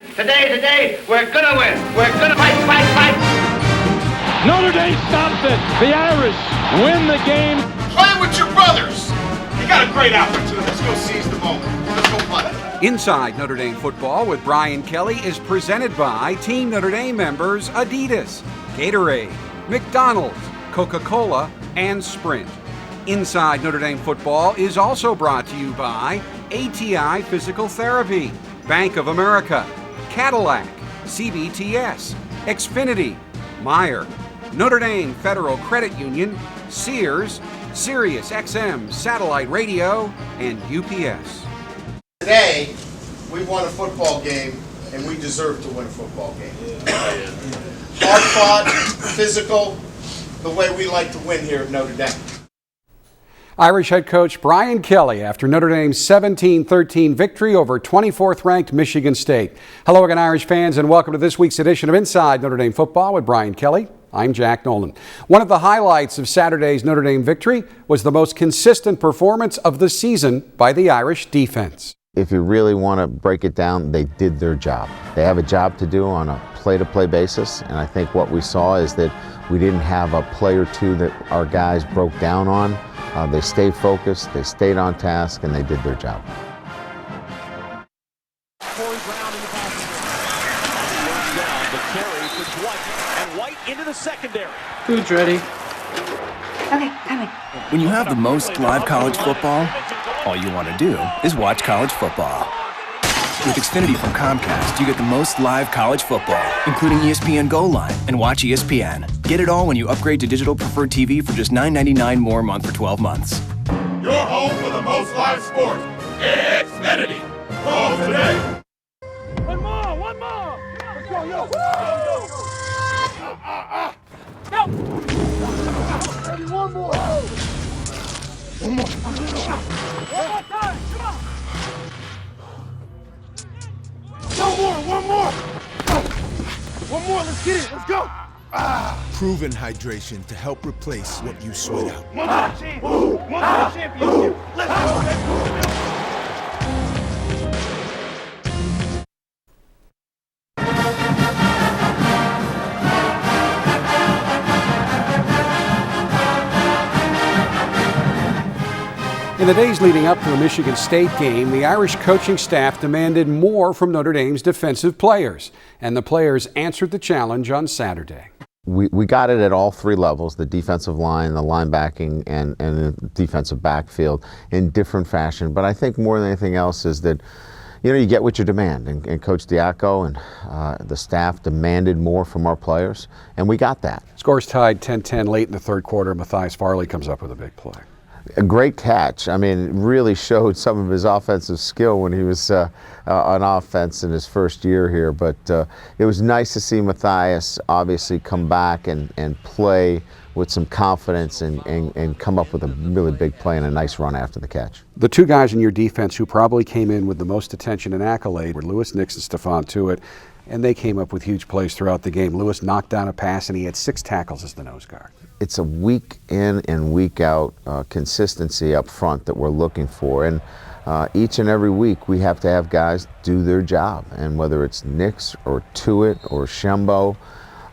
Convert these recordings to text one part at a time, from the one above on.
Today, we're gonna win. We're gonna fight. Notre Dame stops it. The Irish win the game. Play with your brothers. You got a great opportunity. Let's go seize the moment. Let's go play. Inside Notre Dame Football with Brian Kelly is presented by Team Notre Dame members Adidas, Gatorade, McDonald's, Coca-Cola, and Sprint. Inside Notre Dame Football is also brought to you by ATI Physical Therapy, Bank of America, Cadillac, CBTS, Xfinity, Meyer, Notre Dame Federal Credit Union, Sears, Sirius XM Satellite Radio, and UPS. Today, we won a football game, and we deserve to win a football game. Hard fought, physical, the way we like to win here at Notre Dame. Irish head coach Brian Kelly after Notre Dame's 17-13 victory over 24th-ranked Michigan State. Hello again, Irish fans, and welcome to this week's edition of Inside Notre Dame Football with Brian Kelly. I'm Jack Nolan. One of the highlights of Saturday's Notre Dame victory was the most consistent performance of the season by the Irish defense. If you really want to break it down, they did their job. They have a job to do on a play-to-play basis, and I think what we saw is that we didn't have a play or two that our guys broke down on. They stayed focused, they stayed on task, and they did their job. White into the secondary. Food's ready. Okay, coming. When you have the most live college football, all you want to do is watch college football. With Xfinity from Comcast, you get the most live college football, including ESPN Goal Line and Watch ESPN. Get it all when you upgrade to digital preferred TV for just $9.99 more a month for 12 months. Your home for the most live sports. Xfinity. Call today. One more. Let's go, yo. Go. One more. One more time. Come on. One more. Let's get it. Let's go. Proven hydration to help replace what you sweat out. One more championship. Let's go. In the days leading up to the Michigan State game, the Irish coaching staff demanded more from Notre Dame's defensive players, and the players answered the challenge on Saturday. We got it at all three levels, the defensive line, the linebacking, and the defensive backfield in different fashion. But I think more than anything else is that, you get what you demand. And Coach Diaco and the staff demanded more from our players, and we got that. Scores tied 10-10 late in the third quarter. Matthias Farley comes up with a big play. A great catch. I mean, it really showed some of his offensive skill when he was on offense in his first year here. But it was nice to see Matthias obviously come back and play with some confidence and come up with a really big play and a nice run after the catch. The two guys in your defense who probably came in with the most attention and accolade were Louis Nix and Stephon Tuitt, and they came up with huge plays throughout the game. Louis knocked down a pass, and he had 6 tackles as the nose guard. It's a week in and week out consistency up front that we're looking for. And each and every week we have to have guys do their job. And whether it's Nix or Tuitt or Shembo,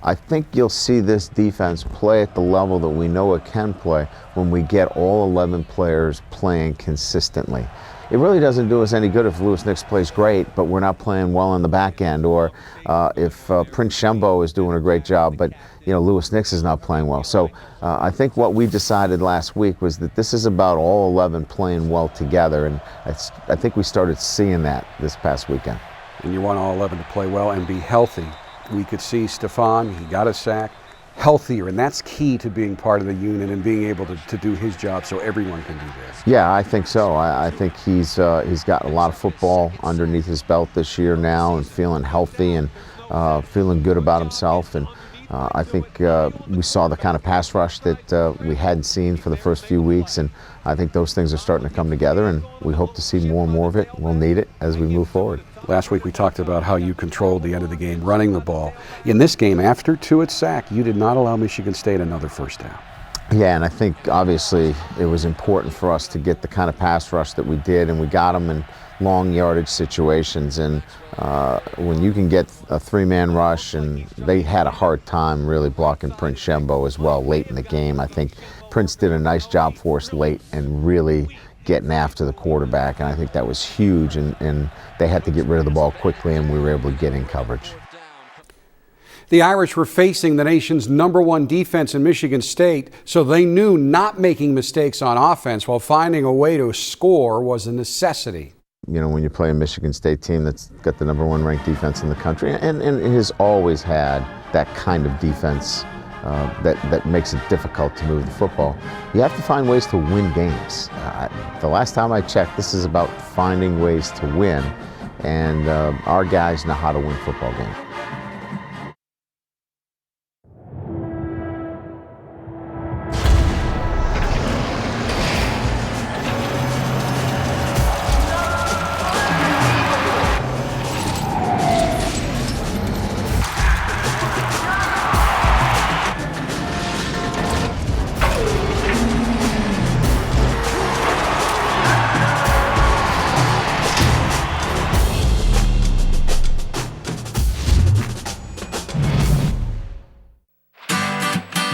I think you'll see this defense play at the level that we know it can play when we get all 11 players playing consistently. It really doesn't do us any good if Louis Nix plays great, but we're not playing well on the back end, or if Prince Shembo is doing a great job, but Louis Nix is not playing well. So I think what we decided last week was that this is about all 11 playing well together, and I think we started seeing that this past weekend. And you want all 11 to play well and be healthy. We could see Stephon, he got a sack, healthier, and that's key to being part of the unit and being able to do his job so everyone can do this. Yeah, I think so. I think he's got a lot of football underneath his belt this year now and feeling healthy and feeling good about himself. And I think we saw the kind of pass rush that we hadn't seen for the first few weeks, and I think those things are starting to come together, and we hope to see more and more of it. We'll need it as we move forward. Last week we talked about how you controlled the end of the game, running the ball. In this game, after Tuitt's sack, you did not allow Michigan State another first down. Yeah, and I think obviously it was important for us to get the kind of pass rush that we did, and we got them in long yardage situations. And when you can get a three-man rush, and they had a hard time really blocking Prince Shembo as well late in the game. I think Prince did a nice job for us late and really getting after the quarterback, and I think that was huge, and they had to get rid of the ball quickly, and we were able to get in coverage. The Irish were facing the nation's #1 defense in Michigan State, so they knew not making mistakes on offense while finding a way to score was a necessity. You know, when you play a Michigan State team that's got the #1 ranked defense in the country, and it has always had that kind of defense that makes it difficult to move the football, you have to find ways to win games. The last time I checked, this is about finding ways to win, and our guys know how to win football games.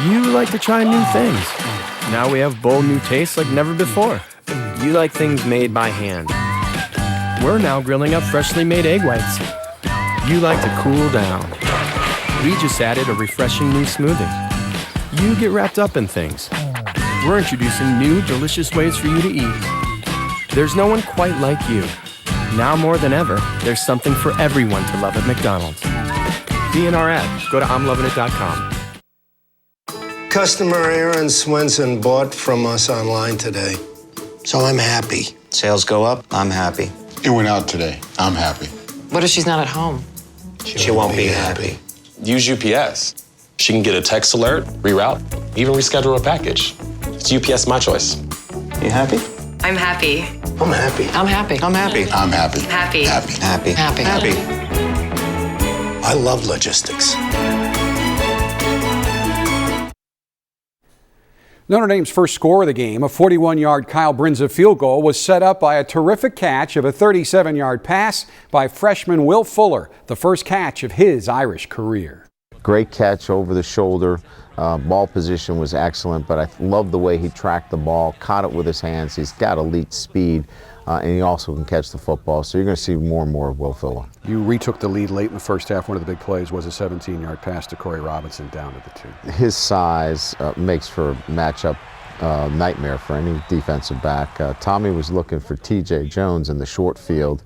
You like to try new things. Now we have bold new tastes like never before. You like things made by hand. We're now grilling up freshly made egg whites. You like to cool down. We just added a refreshing new smoothie. You get wrapped up in things. We're introducing new, delicious ways for you to eat. There's no one quite like you. Now more than ever, there's something for everyone to love at McDonald's. Be in our ad. Go to I'mLovinIt.com. Customer Aaron Swenson bought from us online today, so I'm happy. Sales go up, I'm happy. It went out today, I'm happy. What if she's not at home? She won't be happy. Use UPS. She can get a text alert, reroute, even reschedule a package. It's UPS My Choice. You happy? I'm happy. I'm happy. I'm happy. I'm happy. I'm happy. Happy. Happy. Happy. Happy. Happy. I love logistics. Notre Dame's first score of the game, a 41-yard Kyle Brinza field goal, was set up by a terrific catch of a 37-yard pass by freshman Will Fuller, the first catch of his Irish career. Great catch over the shoulder. Ball position was excellent, but I love the way he tracked the ball, caught it with his hands. He's got elite speed, and he also can catch the football. So you're going to see more and more of Will Fuller. You retook the lead late in the first half. One of the big plays was a 17-yard pass to Corey Robinson down to the 2. His size makes for a matchup nightmare for any defensive back. Tommy was looking for T.J. Jones in the short field.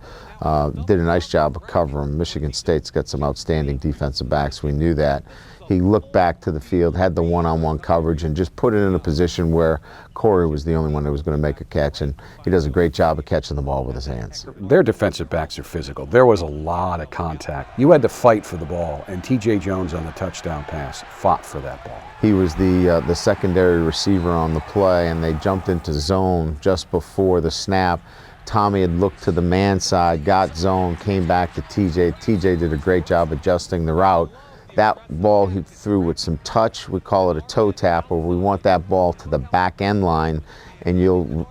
Did a nice job of covering. Michigan State's got some outstanding defensive backs. We knew that. He looked back to the field, had the one-on-one coverage, and just put it in a position where Corey was the only one that was going to make a catch, and he does a great job of catching the ball with his hands. Their defensive backs are physical. There was a lot of contact. You had to fight for the ball, and T.J. Jones on the touchdown pass fought for that ball. He was the secondary receiver on the play, and they jumped into zone just before the snap. Tommy had looked to the man side, got zone, came back to T.J. T.J. did a great job adjusting the route. That ball he threw with some touch, we call it a toe tap, or we want that ball to the back end line. And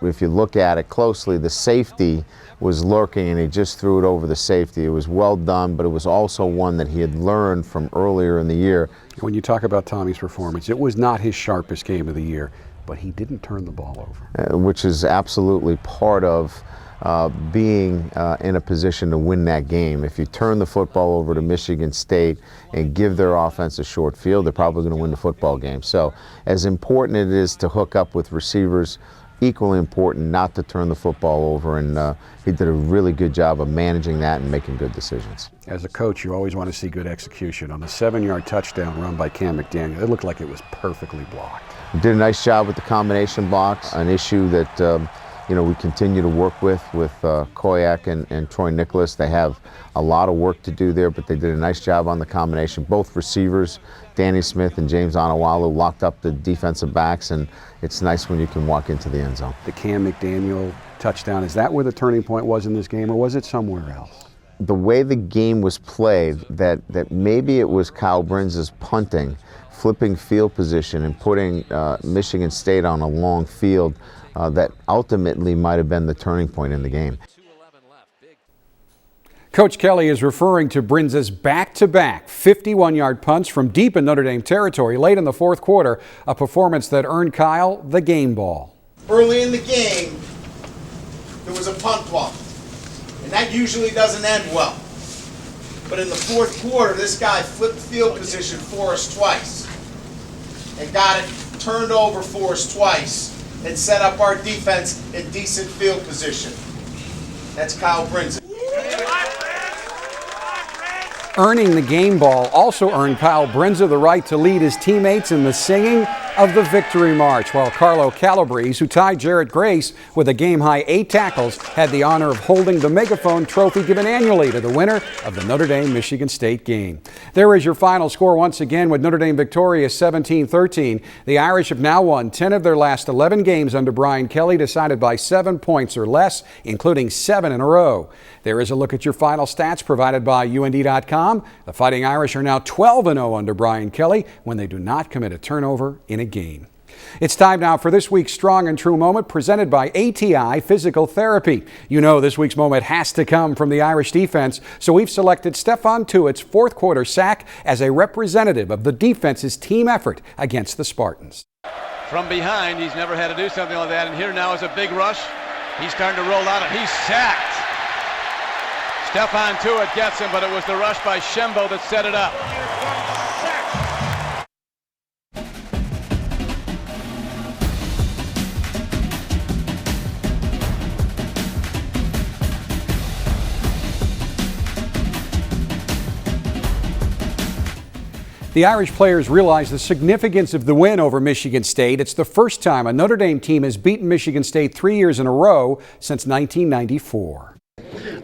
if you look at it closely, the safety was lurking and he just threw it over the safety. It was well done, but it was also one that he had learned from earlier in the year. When you talk about Tommy's performance, it was not his sharpest game of the year, but he didn't turn the ball over. Which is absolutely part of being in a position to win that game. If you turn the football over to Michigan State and give their offense a short field, they're probably going to win the football game. So as important it is to hook up with receivers, equally important not to turn the football over, and he did a really good job of managing that and making good decisions. As a coach, you always want to see good execution. On the 7-yard touchdown run by Cam McDaniel, it looked like it was perfectly blocked. He did a nice job with the combination blocks, an issue that we continue to work with Koyak and Troy Nicholas. They have a lot of work to do there, but they did a nice job on the combination. Both receivers, Danny Smith and James Onawalu, locked up the defensive backs, and it's nice when you can walk into the end zone. The Cam McDaniel touchdown, is that where the turning point was in this game, or was it somewhere else? the way the game was played, that maybe it was Kyle Brinz's punting, flipping field position and putting Michigan State on a long field that ultimately might have been the turning point in the game. Coach Kelly is referring to Brinz's back-to-back 51-yard punts from deep in Notre Dame territory late in the fourth quarter, a performance that earned Kyle the game ball. Early in the game, there was a punt block, and that usually doesn't end well. But in the fourth quarter, this guy flipped field position for us twice and got it turned over for us twice and set up our defense in decent field position. That's Kyle Brinz. Earning the game ball also earned Kyle Brinza the right to lead his teammates in the singing of the victory march, while Carlo Calabrese, who tied Jarrett Grace with a game-high 8 tackles, had the honor of holding the megaphone trophy given annually to the winner of the Notre Dame-Michigan State game. There is your final score once again, with Notre Dame victorious 17-13. The Irish have now won 10 of their last 11 games under Brian Kelly, decided by 7 points or less, including 7 in a row. There is a look at your final stats provided by UND.com. The Fighting Irish are now 12-0 under Brian Kelly when they do not commit a turnover in a game. It's time now for this week's Strong and True moment, presented by ATI Physical Therapy. You know this week's moment has to come from the Irish defense, so we've selected Stephon Tuitt's fourth quarter sack as a representative of the defense's team effort against the Spartans. From behind, he's never had to do something like that, and here now is a big rush. He's starting to roll out, and he's sacked. Stephon Tuitt gets him, but it was the rush by Shembo that set it up. The Irish players realize the significance of the win over Michigan State. It's the first time a Notre Dame team has beaten Michigan State 3 years in a row since 1994.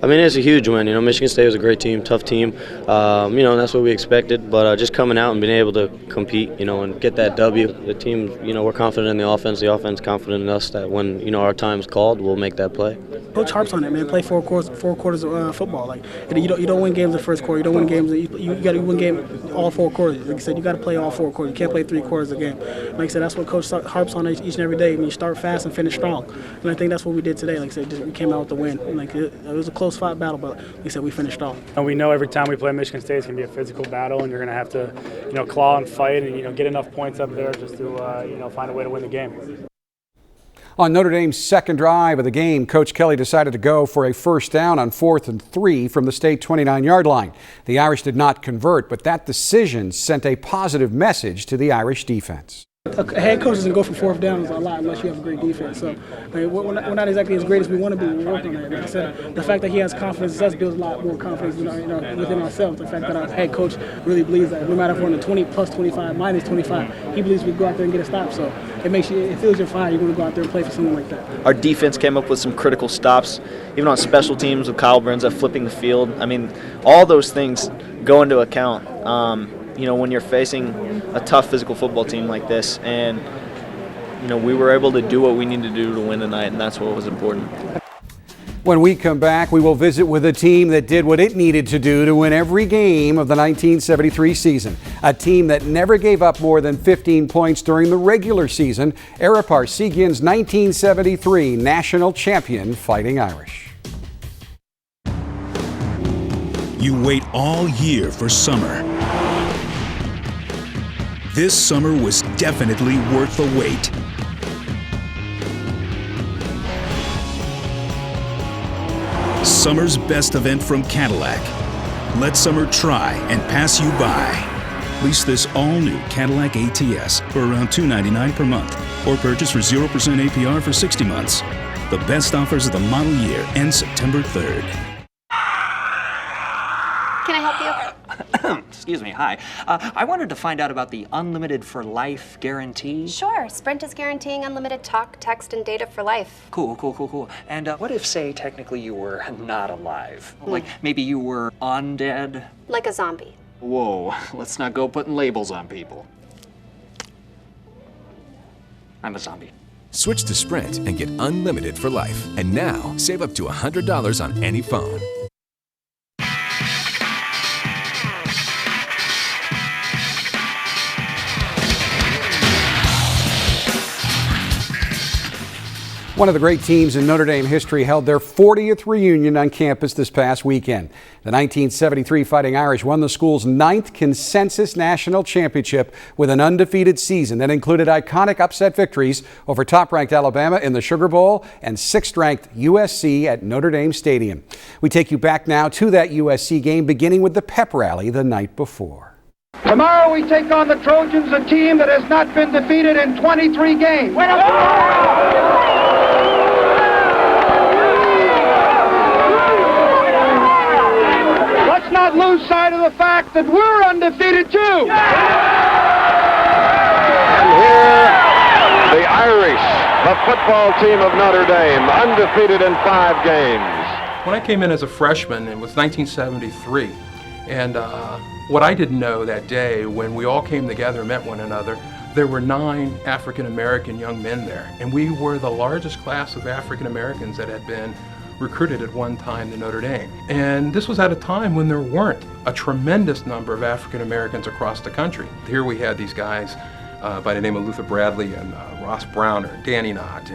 I mean, it's a huge win. You know, Michigan State was a great team, tough team. You know, and that's what we expected. But just coming out and being able to compete, you know, and get that W. The team, you know, we're confident in the offense confident in us that when, you know, our time's called, we'll make that play. Coach harps on it, man. Play four quarters of football. Like, you don't win games in the first quarter. You don't win games. You got to win game all 4 quarters. Like I said, you got to play all 4 quarters. You can't play 3 quarters a game. Like I said, that's what Coach harps on each and every day. And you start fast and finish strong. And I think that's what we did today. Like I said, we came out with the win. And like it was a close fight battle, but like I said, we finished off. And we know every time we play Michigan State, it's going to be a physical battle, and you're going to have to, you know, claw and fight, and, you know, get enough points up there just to, you know, find a way to win the game. On Notre Dame's second drive of the game, Coach Kelly decided to go for a first down on 4th and 3 from the state 29-yard line. The Irish did not convert, but that decision sent a positive message to the Irish defense. A head coach doesn't go for 4th downs a lot unless you have a great defense. So I mean, we're not exactly as great as we want to be. We're working on it. Like I said, the fact that he has confidence in us builds a lot more confidence within ourselves. The fact that our head coach really believes that no matter if we're in the 20 plus 25, minus 25, he believes we go out there and get a stop. So it fills your fire. You want to go out there and play for someone like that. Our defense came up with some critical stops, even on special teams with Kyle Brinza flipping the field. I mean, all those things go into account. You know, when you're facing a tough physical football team like this, and, you know, we were able to do what we needed to do to win tonight, and that's what was important. When we come back, we will visit with a team that did what it needed to do to win every game of the 1973 season. A team that never gave up more than 15 points during the regular season. Arapar Seguin's 1973 national champion Fighting Irish. You wait all year for summer. This summer was definitely worth the wait. Summer's best event from Cadillac. Let summer try and pass you by. Lease this all-new Cadillac ATS for around $299 per month, or purchase for 0% APR for 60 months. The best offers of the model year end September 3rd. Can I help you? Excuse me, hi. I wanted to find out about the Unlimited for Life guarantee. Sure, Sprint is guaranteeing unlimited talk, text, and data for life. Cool. And what if, say, technically you were not alive? Like, maybe you were undead? Like a zombie. Whoa, let's not go putting labels on people. I'm a zombie. Switch to Sprint and get unlimited for life. And now, save up to $100 on any phone. One of the great teams in Notre Dame history held their 40th reunion on campus this past weekend. The 1973 Fighting Irish won the school's 9th consensus national championship with an undefeated season that included iconic upset victories over top-ranked Alabama in the Sugar Bowl and 6th-ranked USC at Notre Dame Stadium. We take you back now to that USC game, beginning with the pep rally the night before. Tomorrow we take on the Trojans, a team that has not been defeated in 23 games. Let's not lose sight of the fact that we're undefeated too. And here, the Irish, the football team of Notre Dame, undefeated in 5 games. When I came in as a freshman, it was 1973, and what I didn't know that day, when we all came together and met one another, there were 9 African American young men there, and we were the largest class of African Americans that had been recruited at one time to Notre Dame. And this was at a time when there weren't a tremendous number of African Americans across the country. Here we had these guys by the name of Luther Bradley and Ross Browner, Danny Knott,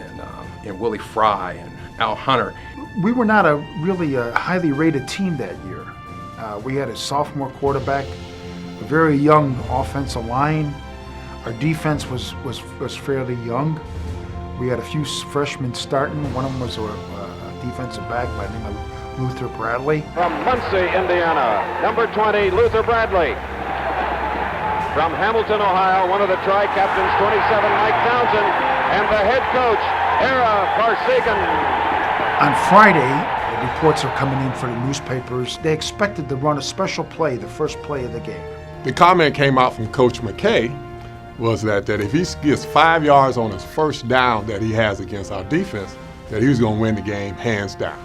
and Willie Fry and Al Hunter. We were not really a highly rated team that year. We had a sophomore quarterback, a very young offensive line. Our defense was fairly young. We had a few freshmen starting. One of them was a defensive back by the name of Luther Bradley. From Muncie, Indiana, number 20, Luther Bradley. From Hamilton, Ohio, one of the tri-captains, 27, Mike Townsend, and the head coach, Era Parsegan. On Friday, the reports are coming in for the newspapers. They expected to run a special play, the first play of the game. The comment came out from Coach McKay was that if he gets 5 yards on his first down that he has against our defense, that he was going to win the game hands down.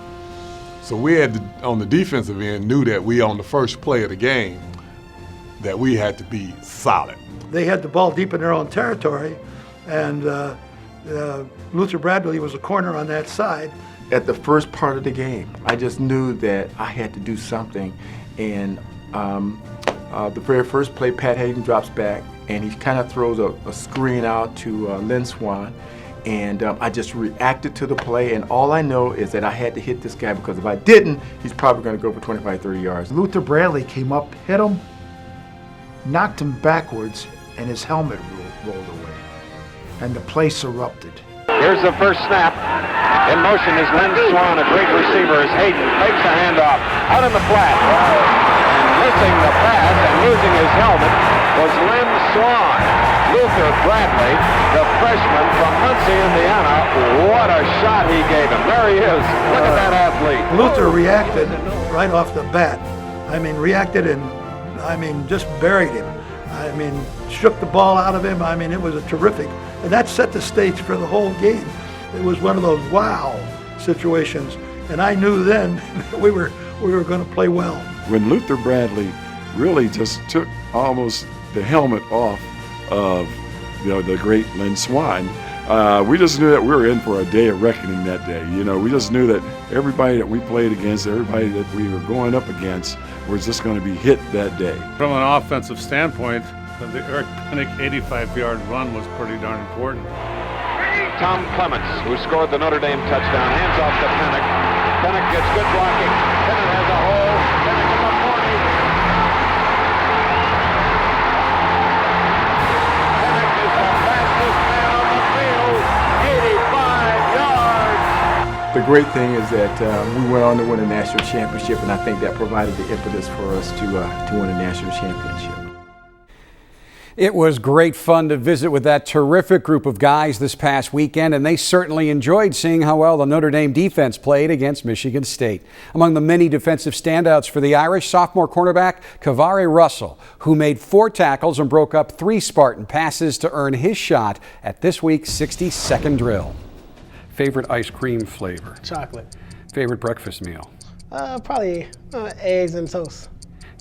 So we had to, on the defensive end, knew that we on the first play of the game, that we had to be solid. They had the ball deep in their own territory, and Luther Bradley was a corner on that side. At the first part of the game, I just knew that I had to do something, and the very first play, Pat Hayden drops back, and he kind of throws a screen out to Lynn Swan, and I just reacted to the play, and all I know is that I had to hit this guy, because if I didn't, he's probably going to go for 25, 30 yards. Luther Bradley came up, hit him, knocked him backwards, and his helmet rolled away, and the place erupted. Here's the first snap. In motion is Lynn Swan, a great receiver, as Hayden takes the handoff out in the flat. And missing the pass and losing his helmet was Lynn Swan. Luther Bradley, the freshman from Muncie, Indiana. What a shot he gave him. There he is. Look at that athlete. Luther reacted right off the bat. Reacted and, just buried him. Shook the ball out of him. It was a terrific, and that set the stage for the whole game. It was one of those wow situations, and I knew then that we were going to play well. When Luther Bradley really just took almost the helmet off of the great Lynn Swan, we just knew that we were in for a day of reckoning that day. We just knew that everybody that we played against, everybody that we were going up against, was just going to be hit that day. From an offensive standpoint, the Eric Pinnock 85-yard run was pretty darn important. Tom Clements, who scored the Notre Dame touchdown, hands off to Pinnock. Pinnock gets good blocking. Pinnock has a hole. Pinnock is a 40. Pinnock is the fastest man on the field. 85 yards. The great thing is that we went on to win a national championship, and I think that provided the impetus for us to win a national championship. It was great fun to visit with that terrific group of guys this past weekend, and they certainly enjoyed seeing how well the Notre Dame defense played against Michigan State. Among the many defensive standouts for the Irish, sophomore cornerback Kavare Russell, who made 4 tackles and broke up 3 Spartan passes to earn his shot at this week's 60-second drill. Favorite ice cream flavor? Chocolate. Favorite breakfast meal? Probably eggs and toast.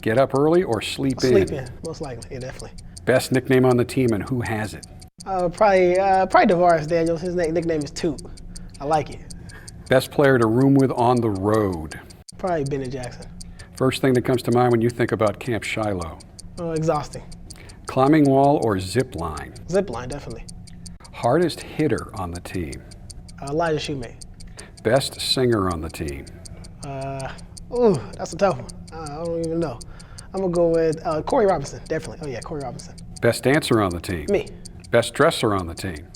Get up early or sleep in? Sleep in, most likely, yeah, definitely. Best nickname on the team and who has it? Probably DeVaris Daniels. His nickname is Toot. I like it. Best player to room with on the road? Probably Bennett Jackson. First thing that comes to mind when you think about Camp Shiloh? Exhausting. Climbing wall or zip line? Zip line, definitely. Hardest hitter on the team? Elijah Shoemate. Best singer on the team. That's a tough one. I don't even know. I'm going to go with Corey Robinson, definitely. Oh, yeah, Corey Robinson. Best dancer on the team. Me. Best dresser on the team.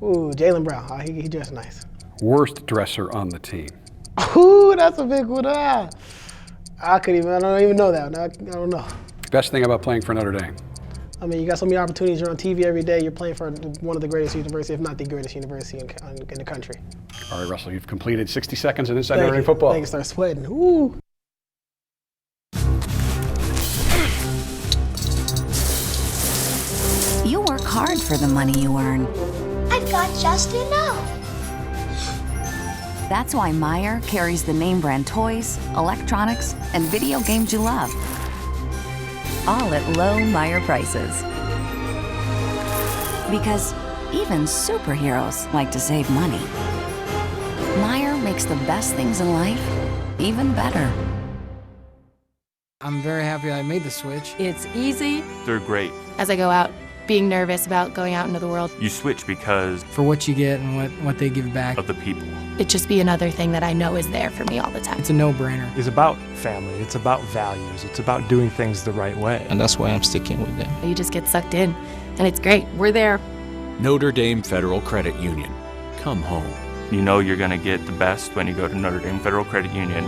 Jalen Brown. He dressed nice. Worst dresser on the team. That's a big one. I don't even know that one. I don't know. Best thing about playing for Notre Dame. I mean, you got so many opportunities. You're on TV every day. You're playing for one of the greatest universities, if not the greatest university in the country. All right, Russell, you've completed 60 seconds in Inside Notre Dame Football. Thank you. Start sweating. Ooh. You work hard for the money you earn. I've got just enough. That's why Meijer carries the name brand toys, electronics, and video games you love. All at low Meijer prices. Because even superheroes like to save money. Meijer makes the best things in life even better. I'm very happy I made the switch. It's easy. They're great. As I go out, being nervous about going out into the world. You switch because for what you get and what they give back. Of the people. It'd just be another thing that I know is there for me all the time. It's a no-brainer. It's about family. It's about values. It's about doing things the right way. And that's why I'm sticking with them. You just get sucked in, and it's great. We're there. Notre Dame Federal Credit Union. Come home. You know you're going to get the best when you go to Notre Dame Federal Credit Union.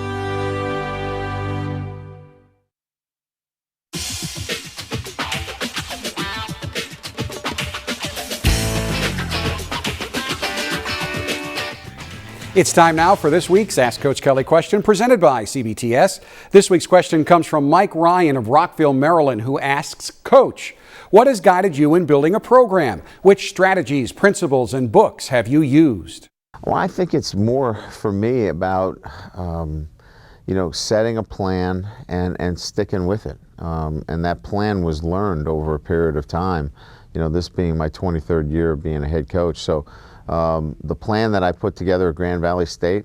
It's time now for this week's Ask Coach Kelly question presented by CBTS. This week's question comes from Mike Ryan of Rockville, Maryland, who asks, Coach, what has guided you in building a program? Which strategies, principles, and books have you used? Well, I think it's more for me about, setting a plan and sticking with it. And that plan was learned over a period of time, this being my 23rd year of being a head coach. So the plan that I put together at Grand Valley State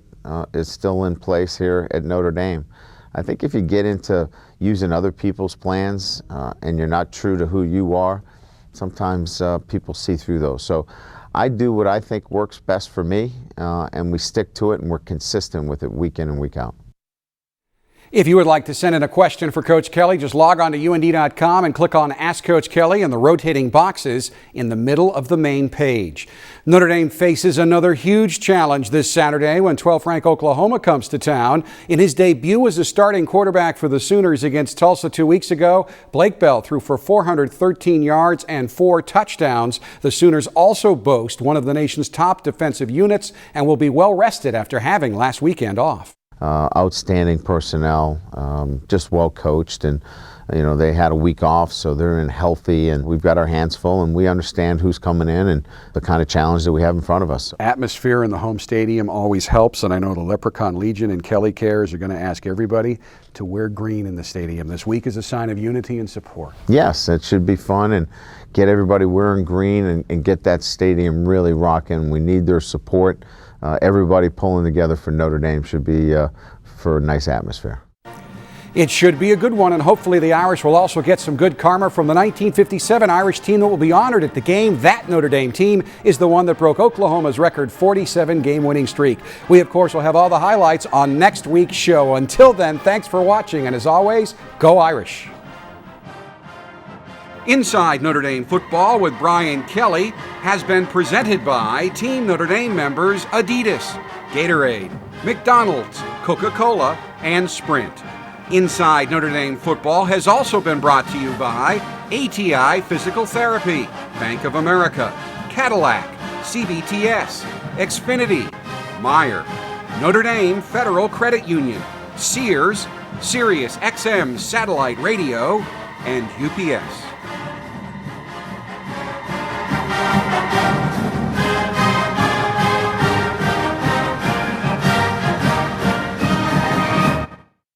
is still in place here at Notre Dame. I think if you get into using other people's plans and you're not true to who you are, sometimes people see through those. So I do what I think works best for me, and we stick to it, and we're consistent with it week in and week out. If you would like to send in a question for Coach Kelly, just log on to UND.com and click on Ask Coach Kelly in the rotating boxes in the middle of the main page. Notre Dame faces another huge challenge this Saturday when 12th-ranked Oklahoma comes to town. In his debut as a starting quarterback for the Sooners against Tulsa 2 weeks ago, Blake Bell threw for 413 yards and 4 touchdowns. The Sooners also boast one of the nation's top defensive units and will be well rested after having last weekend off. Outstanding personnel, just well coached, and they had a week off, so they're in healthy, and we've got our hands full, and we understand who's coming in and the kind of challenge that we have in front of us. Atmosphere in the home stadium always helps, and I know the Leprechaun Legion and Kelly Cares are going to ask everybody to wear green in the stadium this week as a sign of unity and support. Yes, it should be fun, and get everybody wearing green and get that stadium really rocking. We need their support. Everybody pulling together for Notre Dame should be for a nice atmosphere. It should be a good one, and hopefully the Irish will also get some good karma from the 1957 Irish team that will be honored at the game. That Notre Dame team is the one that broke Oklahoma's record 47 game-winning streak. We, of course, will have all the highlights on next week's show. Until then, thanks for watching, and as always, go Irish. Inside Notre Dame Football with Brian Kelly has been presented by Team Notre Dame members Adidas, Gatorade, McDonald's, Coca-Cola, and Sprint. Inside Notre Dame Football has also been brought to you by ATI Physical Therapy, Bank of America, Cadillac, CBTS, Xfinity, Meijer, Notre Dame Federal Credit Union, Sears, Sirius XM Satellite Radio, and UPS.